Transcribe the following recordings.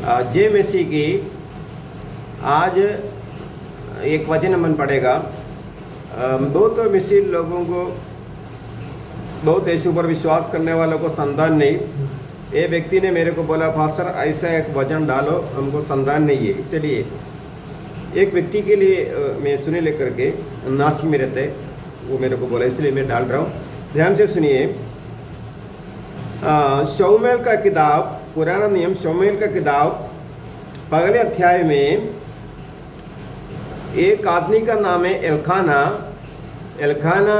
जय मसीह की। आज एक वचन मन पड़ेगा। बहुत मसीह लोगों को, बहुत यीशु पर विश्वास करने वालों को संतान नहीं। ये व्यक्ति ने मेरे को बोला, फास्टर ऐसा एक वचन डालो, हमको संतान नहीं है। इसलिए एक व्यक्ति के लिए मैं सुने लेकर के नासिक में रहते, वो मेरे को बोला, इसलिए मैं डाल रहा हूँ। ध्यान से सुनिए। शमूएल का किताब, पुराना नियम शमूएल का किताब पहले अध्याय में एक आदमी का नाम है एल्काना। एल्काना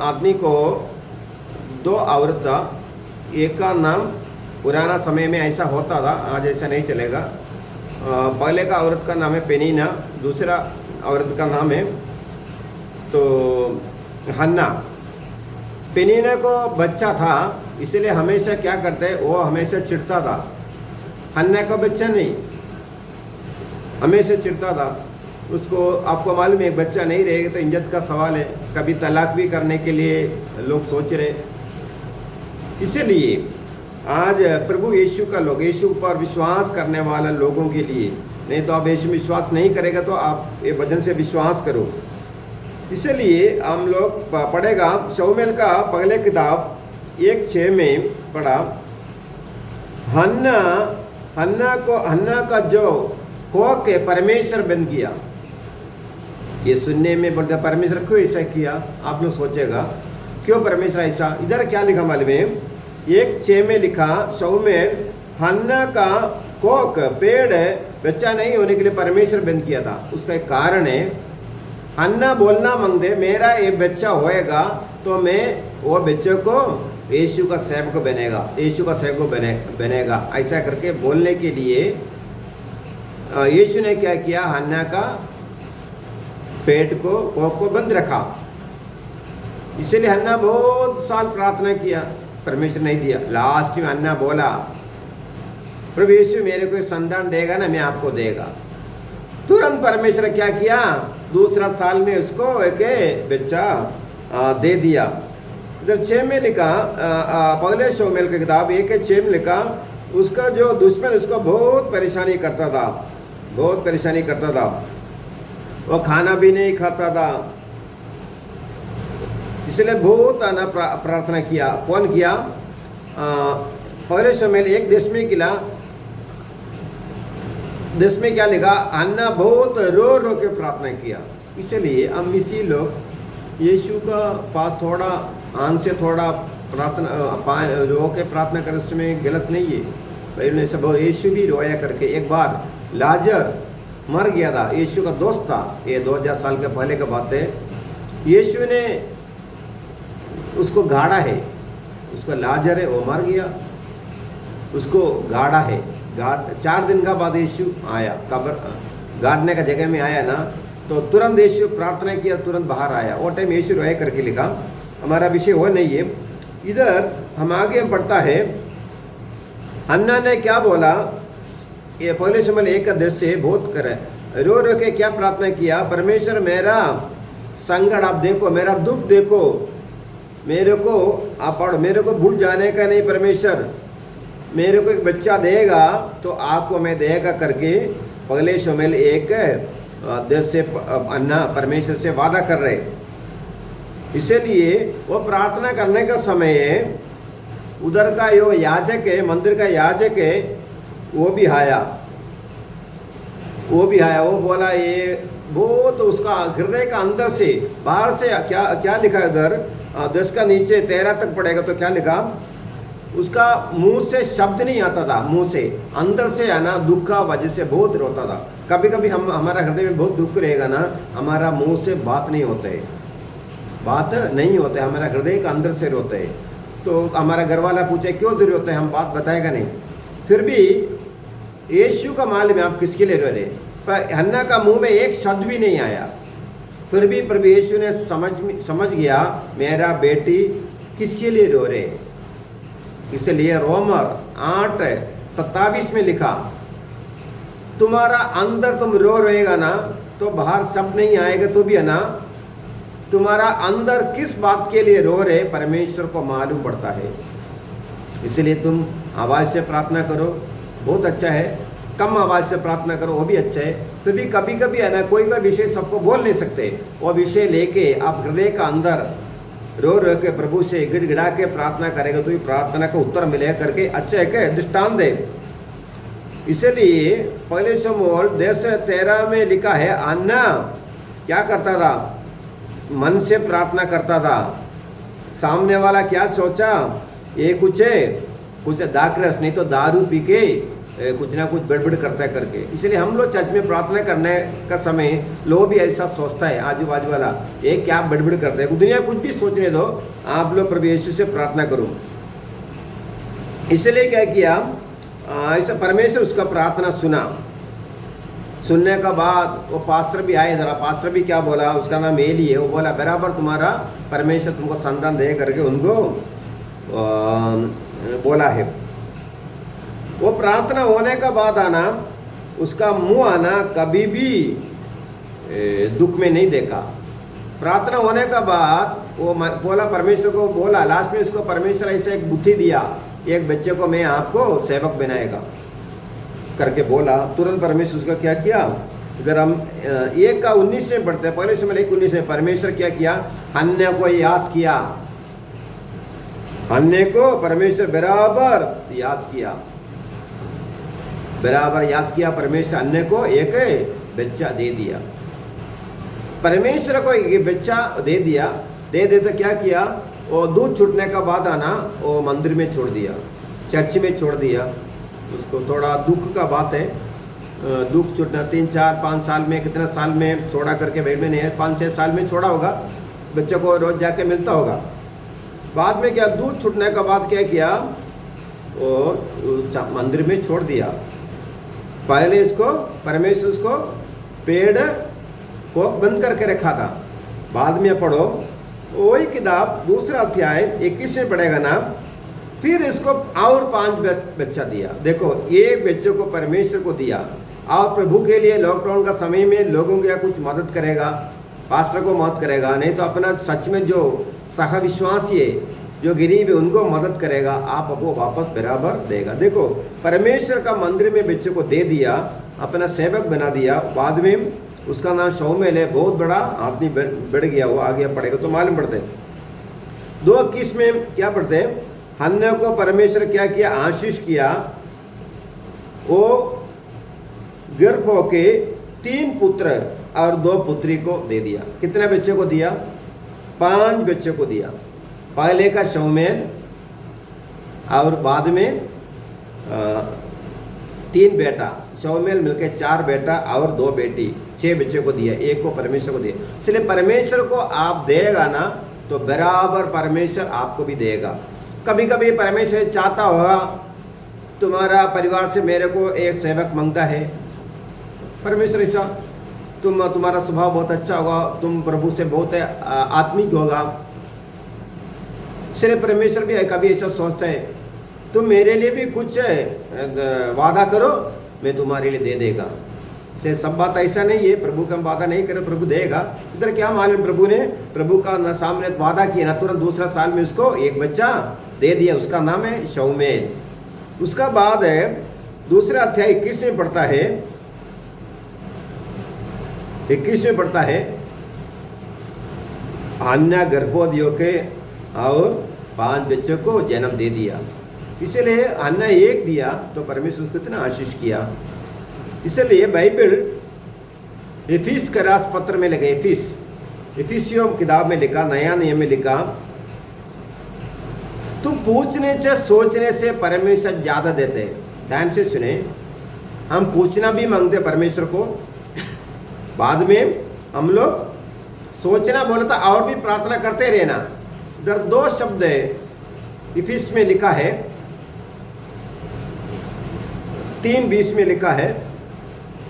आदमी को दो औरत था। एक का नाम, पुराना समय में ऐसा होता था, आज ऐसा नहीं चलेगा। पहले का औरत का नाम है पेनीना, दूसरा औरत का नाम है तो हन्ना। पेनीना को बच्चा था, इसलिए हमेशा क्या करते, वो हमेशा चिढ़ता था। हन्ना का बच्चा नहीं, हमेशा चिढ़ता था उसको। आपको मालूम है, एक बच्चा नहीं रहेगा तो इज्जत का सवाल है। कभी तलाक भी करने के लिए लोग सोच रहे। इसलिए आज प्रभु यीशु का लोग, यीशु पर विश्वास करने वाले लोगों के लिए, नहीं तो आप यीशु विश्वास नहीं करेगा तो आप ये वचन से विश्वास करो। इसलिए हम लोग पढ़ेगा शमूएल का पहले किताब 1:6 में पढ़ा। हन्ना का जो कोक है परमेश्वर बन किया। ये सुनने में पड़ता, परमेश्वर क्यों ऐसा किया? आप लोग सोचेगा क्यों परमेश्वर ऐसा। इधर क्या लिखा मालूम है? 1:6 में लिखा, शमूएल हन्ना का कोक पेड़ बच्चा नहीं होने के लिए परमेश्वर बन किया था। उसका एक कारण है, हन्ना बोलना मांगते, मेरा ये बच्चा होएगा तो मैं वो बच्चे को यीशु का सेवक बनेगा, यीशु का सेवक बनेगा। ऐसा करके बोलने के लिए यीशु ने क्या किया, हन्ना का पेट को, कोक को बंद रखा। इसलिए हन्ना बहुत साल प्रार्थना किया, परमेश्वर नहीं दिया। लास्ट में हन्ना बोला, प्रभु यीशु मेरे को संतान देगा ना, मैं आपको देगा। तुरंत परमेश्वर क्या किया, दूसरा साल में उसको एक बच्चा दे दिया। इधर 6 में लिखा, पहले शमूएल की किताब 1:6 में लिखा, उसका जो दुश्मन उसको बहुत परेशानी करता था, बहुत परेशानी करता था। वो खाना भी नहीं खाता था, इसलिए बहुत आना प्रार्थना किया। कौन किया? पहले शमूएल 1:10 में किला, 10 में क्या लिखा, हन्ना बहुत रो रो के प्रार्थना किया। इसलिए हम इसी लोग यीशु का पास थोड़ा आंख से थोड़ा प्रार्थना रो के प्रार्थना करने समय गलत नहीं है। पहले सब यीशु भी रोया करके। एक बार लाजर मर गया था, यीशु का दोस्त था, ये 2000 साल के पहले का बात है। यीशु ने उसको गाड़ा है, उसका लाजर है, वो मर गया, उसको गाड़ा है। 4 दिन का बाद यीशु आया, कब्र गाड़ने का जगह में आया ना, तो तुरंत यीशु प्रार्थना किया, तुरंत बाहर आया। वो टाइम यीशु रोया करके लिखा। हमारा विषय वो नहीं है। इधर हम आगे बढ़ता है। हन्ना ने क्या बोला, ये पहले शमूएल 1:10 से बहुत करे, रो रो के क्या प्रार्थना किया, परमेश्वर मेरा संकट आप देखो, मेरा दुख देखो, मेरे को आप पढ़ो, मेरे को भूल जाने का नहीं परमेश्वर, मेरे को एक बच्चा देगा तो आपको मैं देगा करके पहले शमूएल 1:10 से अन्ना परमेश्वर से वादा कर रहे। इसलिए वो प्रार्थना करने का समय उधर का जो याजक है, मंदिर का याजक है, वो भी आया। वो बोला, ये बहुत उसका हृदय का अंदर से, बाहर से क्या लिखा है उधर 10 का नीचे 13 तक पड़ेगा तो क्या लिखा, उसका मुंह से शब्द नहीं आता था, मुंह से अंदर से आना, दुख का वजह से बहुत रोता था। कभी कभी हमारा हृदय में बहुत दुख रहेगा ना, हमारा मुंह से बात नहीं होते, हमारा हृदय का अंदर से रोते है। तो हमारा घर वाला पूछे क्यों दूर होते हैं, हम बात बताएगा नहीं। फिर भी यीशु का मालूम है आप किसके लिए रो रहे, पर हन्ना का मुंह में एक शब्द भी नहीं आया। फिर भी प्रभु यीशु ने समझ गया मेरा बेटी किसके लिए रो रहे। इसलिए रोमर 8:27 में लिखा, तुम्हारा अंदर तुम रो रहेगा ना तो बाहर शब्द नहीं आएगा, तो भी है ना, तुम्हारा अंदर किस बात के लिए रो रहे परमेश्वर को मालूम पड़ता है। इसलिए तुम आवाज से प्रार्थना करो, बहुत अच्छा है, कम आवाज़ से प्रार्थना करो वो भी अच्छा है। फिर भी कभी कभी है ना, कोई का विषय सबको बोल नहीं सकते, वो विषय लेके आप हृदय का अंदर रो रो के प्रभु से गिड़गिड़ा के प्रार्थना करेगा तो ये प्रार्थना का उत्तर मिलेगा करके अच्छा है क्या दृष्टांत दे। इसलिए पहले शमूएल 10:13 में लिखा है, अन्ना क्या करता था, मन से प्रार्थना करता था, सामने वाला क्या सोचा ये कुछ दाकरस नहीं तो दारू पी के कुछ ना कुछ बड़बड़ करता है करके। इसलिए हम लोग चर्च में प्रार्थना करने का समय लोग भी ऐसा सोचता है आजू बाजू वाला, ये क्या बड़बड़ करता है, दुनिया कुछ भी सोचने दो, आप लोग प्रभु यीशु से प्रार्थना करो। इसलिए क्या किया, ऐसा परमेश्वर उसका प्रार्थना सुना। सुनने का बाद वो पास्टर भी आए जरा, पास्टर भी क्या बोला, उसका नाम एली है, वो बोला बराबर तुम्हारा परमेश्वर तुमको संतान दे करके उनको बोला है। वो प्रार्थना होने का बाद आना, उसका मुंह आना कभी भी दुख में नहीं देखा। प्रार्थना होने का बाद वो बोला, परमेश्वर को बोला, लास्ट में उसको परमेश्वर ऐसे एक बुद्धि दिया, एक बच्चे को मैं आपको सेवक बनाएगा करके बोला। तुरंत परमेश्वर उसका क्या किया, अगर हम 1:19 में पढ़ते हैं, पहले शमूएल 1:19 में परमेश्वर क्या किया, हन्ना को याद किया, हन्ने को परमेश्वर बराबर याद किया, बराबर याद किया। परमेश्वर हन्ने को एक बच्चा दे दिया, परमेश्वर को एक बच्चा दे दिया, दे तो क्या किया, वो दूध छूटने का बाद आना वो मंदिर में छोड़ दिया, चर्च में छोड़ दिया। उसको थोड़ा दुख का बात है, दुख छूटना 3, 4, 5 साल में, कितना साल में छोड़ा करके भेड़ में नहीं है, 5-6 साल में छोड़ा होगा, बच्चे को रोज जाके मिलता होगा। बाद में क्या, दूध छूटने का बाद क्या किया, वो मंदिर में छोड़ दिया। पहले इसको परमेश्वर उसको पेड़ को बंद करके रखा था। बाद में पढ़ो वही किताब दूसरा अध्याय 21 में पढ़ेगा ना, फिर इसको और 5 बच्चा दिया। देखो एक बच्चे को परमेश्वर को दिया और प्रभु के लिए लॉकडाउन का समय में लोगों की कुछ मदद करेगा, पास्टर को मदद करेगा, नहीं तो अपना सच में जो सहविश्वासी है, जो गरीब है उनको मदद करेगा, आप वो वापस बराबर देगा। देखो परमेश्वर का मंदिर में बच्चे को दे दिया, अपना सेवक बना दिया। बाद में उसका नाम शमूएल है, बहुत बड़ा आदमी बढ़ गया, वो आगे पढ़ेगा तो मालूम पड़ते। 2:21 में क्या पढ़ते हैं, हन्ना को परमेश्वर क्या किया, आशीष किया, वो गर्भ होके 3 पुत्र और 2 पुत्री को दे दिया। कितने बच्चे को दिया, 5 बच्चे को दिया। पहले का शमूएल और बाद में 3 बेटा, शमूएल मिलकर 4 बेटा और 2 बेटी, 6 बच्चे को दिया, एक को परमेश्वर को दिया। इसलिए परमेश्वर को आप देगा ना तो बराबर परमेश्वर आपको भी देगा। कभी कभी परमेश्वर चाहता होगा तुम्हारा परिवार से मेरे को एक सेवक मांगता है, परमेश्वर ऐसा तुम्हारा स्वभाव बहुत अच्छा होगा, तुम प्रभु से बहुत आत्मिक होगा, इसलिए परमेश्वर भी कभी ऐसा सोचता है तुम मेरे लिए भी कुछ वादा करो, मैं तुम्हारे लिए दे देगा। से सब बात ऐसा नहीं है, प्रभु का वादा नहीं करे प्रभु देगा। इधर क्या मालूम, प्रभु ने प्रभु का सामने वादा किया ना, तुरंत दूसरा साल में उसको एक बच्चा दे दिया, उसका नाम है शमूएल। उसका बाद है दूसरा अध्याय 21 में पढ़ता है, 21 में पढ़ता है, हन्ना गर्भवती के और 5 बच्चों को जन्म दे दिया। इसलिए हन्ना एक दिया तो परमेश्वर उसको इतना आशीष किया। इसलिए बाइबल इफिस का रास पत्र में लगे, इफिसियों किताब में लिखा, नया नियम में लिखा, तुम पूछने से सोचने से परमेश्वर ज्यादा देते हैं। ध्यान से सुने, हम पूछना भी मांगते परमेश्वर को, बाद में हम लोग सोचना बोलता और भी प्रार्थना करते रहना। इधर 2 शब्द है इफिस में लिखा है, 3:20 में लिखा है,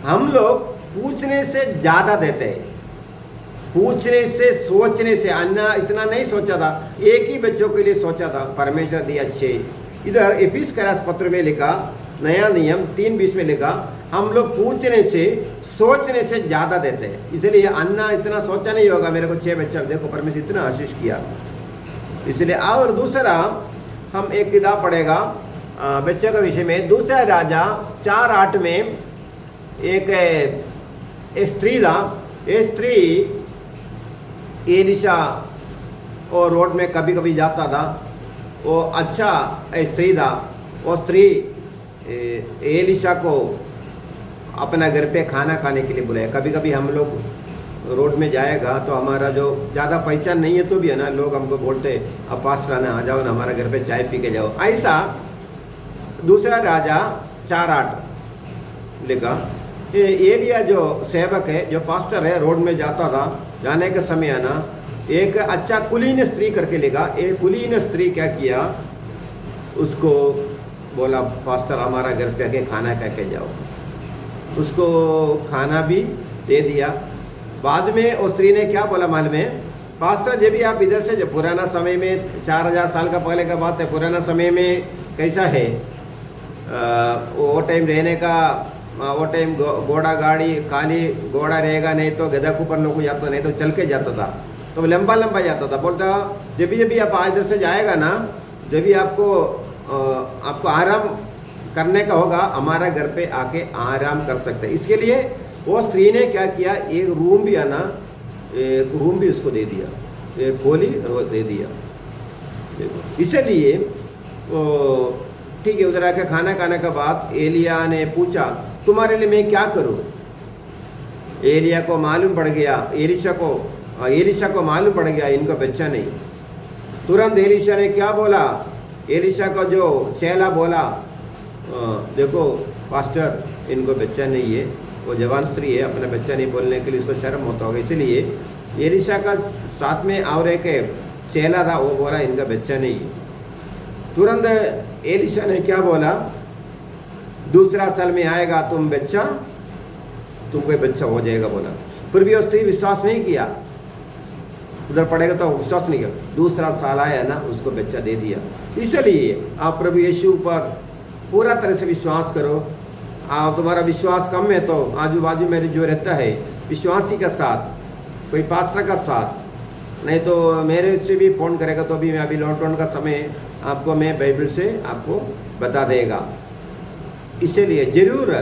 हम लोग पूछने से ज्यादा देते हैं। पूछने से सोचने से, अन्ना इतना नहीं सोचा था, एक ही बच्चों के लिए सोचा था, परमेश्वर दिए अच्छे। इधर इफिस का पत्र में लिखा, नया नियम 3:20 में लिखा, हम लोग पूछने से सोचने से ज्यादा देते हैं। इसलिए अन्ना इतना सोचा नहीं होगा मेरे को 6 बच्चा, देखो परमेश्वर इतना आशीष किया। इसलिए और दूसरा हम एक किताब पढ़ेगा बच्चे के विषय में। दूसरा राजा 4:8 में एक स्त्री था। ये स्त्री एलिशा और रोड में कभी कभी जाता था। वो अच्छा स्त्री था। वो स्त्री एलिशा को अपना घर पे खाना खाने के लिए बुलाया। कभी कभी हम लोग रोड में जाएगा तो हमारा जो ज़्यादा पहचान नहीं है तो भी है ना, लोग हमको बोलते अब पास रहना, आ जाओ ना हमारे घर पे चाय पी के जाओ। ऐसा दूसरा राजा 4:8 लिखा। ये एलिया जो सेवक है, जो पास्टर है, रोड में जाता था। जाने के समय है ना, एक अच्छा कुलीन स्त्री करके लिखा। एक कुलीन स्त्री क्या किया, उसको बोला पास्टर हमारा घर पे आके खाना खा के जाओ। उसको खाना भी दे दिया। बाद में उस स्त्री ने क्या बोला मालूम है, पास्टर जब भी आप इधर से, जो पुराना समय में 4000 साल का पहले का बात है, पुराना समय में कैसा है, वो टाइम रहने का, वो टाइम घोड़ा गाड़ी, खाली घोड़ा रहेगा, नहीं तो गधा कुपर लोग जाता, नहीं तो चल के जाता था, तो लंबा लंबा जाता था। बोलता जब भी आप इधर से जाएगा ना, जब भी आपको आराम करने का होगा, हमारा घर पे आके आराम कर सकते हैं। इसके लिए वो स्त्री ने क्या किया, एक रूम भी है ना, एक रूम भी उसको दे दिया, एक खोली दे दिया। इसलिए ठीक है, उधर आके खाना खाने के बाद एलिया ने पूछा तुम्हारे लिए मैं क्या करूं। एलिया को मालूम पड़ गया, एलिशा को मालूम पड़ गया इनको बच्चा नहीं। तुरंत एलिशा ने क्या बोला, एलिशा का जो चेला बोला, देखो पास्टर इनको बच्चा नहीं है, वो जवान स्त्री है, अपना बच्चा नहीं बोलने के लिए उसको शर्म होता होगा। इसलिए एलिशा का साथ में और एक चेला था, वो बोला इनका बच्चा नहीं है। तुरंत एलिशा ने क्या बोला, दूसरा साल में आएगा तुम बच्चा, तुमको बच्चा हो जाएगा बोला। फिर भी वो स्त्री विश्वास नहीं किया, उधर पड़ेगा तो विश्वास नहीं किया। दूसरा साल आया ना, उसको बच्चा दे दिया। इसलिए आप प्रभु यीशु पर पूरा तरह से विश्वास करो। आप तुम्हारा विश्वास कम है तो आजू बाजू में जो रहता है विश्वासी का साथ, कोई पास्टर का साथ, नहीं तो मेरे से भी फ़ोन करेगा तो भी मैं अभी लॉकडाउन का समय आपको मैं बाइबल से आपको बता देगा। इसीलिए ज़रूर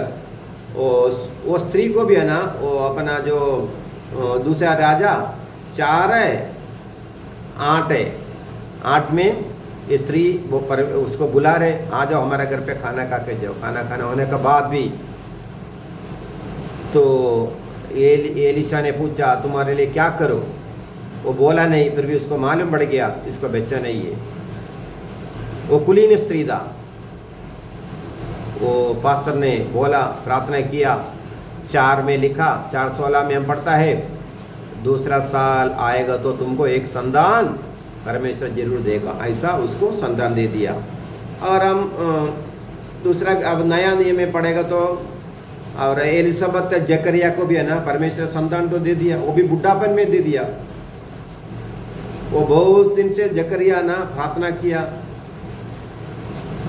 वो स्त्री को भी है ना, वो अपना जो दूसरा राजा 4:8 में स्त्री वो उसको बुला रहे, आ जाओ हमारे घर पे खाना खा के जाओ। खाना खाना होने के बाद भी तो एलिशा ने पूछा तुम्हारे लिए क्या करो, वो बोला नहीं। फिर भी उसको मालूम पड़ गया इसको बच्चा नहीं है। वो कुलीन स्त्री था। वो पास्टर ने बोला, प्रार्थना किया, 4 में लिखा, 4:16 में हम पढ़ता है, दूसरा साल आएगा तो तुमको एक संतान परमेश्वर जरूर देगा। ऐसा उसको संतान दे दिया। और हम दूसरा अब नया नियम में पढ़ेगा तो, और एलिजाबेथ जकरिया को भी है ना परमेश्वर संतान तो दे दिया, वो भी बुढ़ापन में दे दिया। वो बहुत दिन से जकरिया ना प्रार्थना किया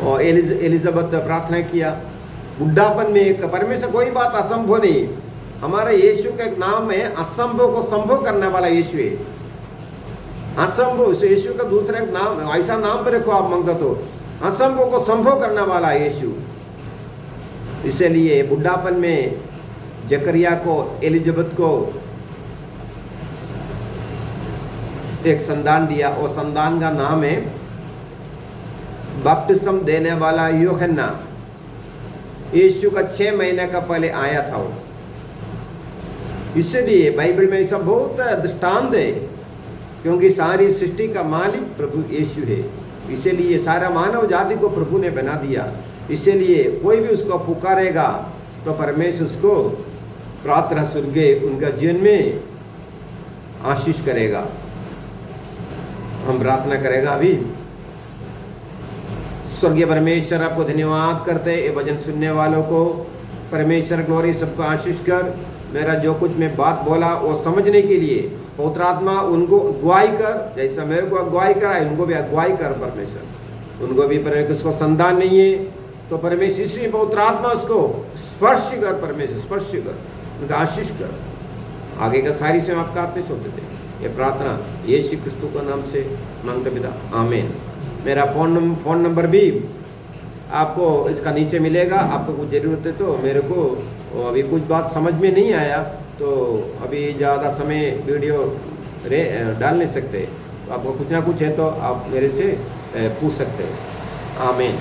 और एलिजाबेथ प्रार्थना किया। बुढ़ापन में एक परमेश्वर, कोई बात असंभव नहीं। हमारा यीशु का एक नाम है, असंभव को संभव करने वाला यीशु है। असंभव से यीशु का दूसरा एक नाम, ऐसा नाम पे रखो आप मांगते तो, असंभव को संभव करने वाला यीशु। इसलिए बुढ़ापन में जकरिया को, एलिजाबेथ को एक संतान दिया। और संतान का नाम है बपतिस्म देने वाला यूहन्ना। यीशु का 6 महीने का पहले आया था वो। इसलिए बाइबल में ऐसा बहुत दृष्टांत है, क्योंकि सारी सृष्टि का मालिक प्रभु यीशु है। इसीलिए सारा मानव जाति को प्रभु ने बना दिया। इसीलिए कोई भी उसको पुकारेगा तो परमेश्वर उसको प्रार्थना सुन के उनका जीवन में आशीष करेगा। हम प्रार्थना करेगा अभी। स्वर्गीय परमेश्वर, आपको धन्यवाद करते ये वचन सुनने वालों को। परमेश्वर ग्लोरी सबको आशीष कर। मेरा जो कुछ मैं बात बोला वो समझने के लिए पवित्र आत्मा उनको अगुवाई कर, जैसा मेरे को अगुवाई करा है उनको भी अगुवाई कर परमेश्वर। उनको भी परमेश्वर, उसको संतान नहीं है तो परमेश्वर इसी पवित्र आत्मा उसको स्पर्श कर, परमेश्वर स्पर्श कर, उनका आशीष कर। आगे का सारी सेवा आपका हाथ में सौंप देते हैं। ये प्रार्थना यीशु क्रिस्तु के नाम से मांगते पिता, आमीन। मेरा फ़ोन नंबर भी आपको इसका नीचे मिलेगा। आपको कुछ ज़रूरत है तो मेरे को अभी कुछ बात समझ में नहीं आया तो अभी ज़्यादा समय वीडियो डाल नहीं सकते। तो आपको कुछ ना कुछ है तो आप मेरे से पूछ सकते हैं। आमीन।